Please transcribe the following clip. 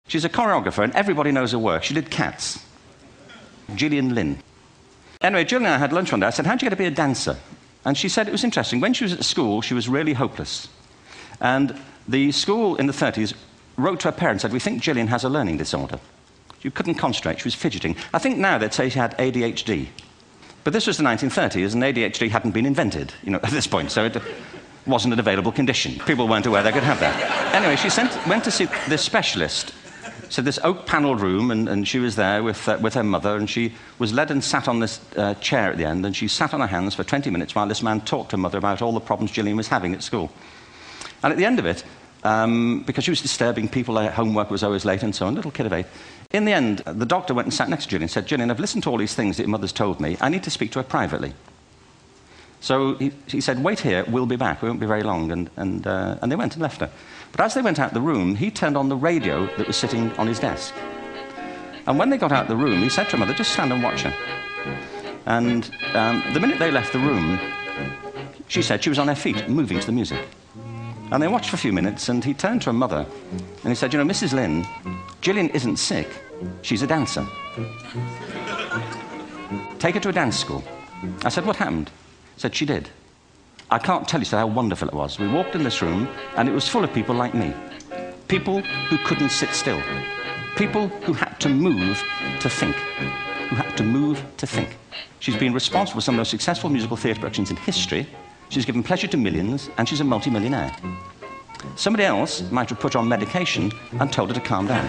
She's a choreographer, and everybody knows her work. She did Cats. Gillian Lynn. Anyway, Jill and I had lunch one day. I said, how'd you get to be a dancer? And she said it was interesting. When she was at school, she was really hopeless. And the school in the 30s wrote to her parents and said, we think Gillian has a learning disorder. She couldn't concentrate, she was fidgeting. I think now they'd say she had ADHD. But this was the 1930s, and ADHD hadn't been invented, at this point, so it wasn't an available condition. People weren't aware they could have that. Anyway, she went to see this specialist. So this oak-panelled room, and she was there with her mother, and she was led and sat on this chair at the end, and she sat on her hands for 20 minutes while this man talked to her mother about all the problems Gillian was having at school. And at the end of it, because she was disturbing people, her homework was always late and so on, little kid of 8, in the end, the doctor went and sat next to Gillian and said, Gillian, I've listened to all these things that your mother's told me. I need to speak to her privately. So he said, wait here, we'll be back. We won't be very long. And they went and left her. But as they went out the room, he turned on the radio that was sitting on his desk. And when they got out the room, he said to her mother, just stand and watch her. And the minute they left the room, she said she was on her feet, moving to the music. And they watched for a few minutes, and he turned to her mother, and he said, Mrs. Lynn, Gillian isn't sick, she's a dancer. Take her to a dance school. I said, what happened? He said, she did. I can't tell you how wonderful it was. We walked in this room, and it was full of people like me. People who couldn't sit still. People who had to move to think. Who had to move to think. She's been responsible for some of the most successful musical theatre productions in history. She's given pleasure to millions, and she's a multi-millionaire. Somebody else might have put her on medication and told her to calm down.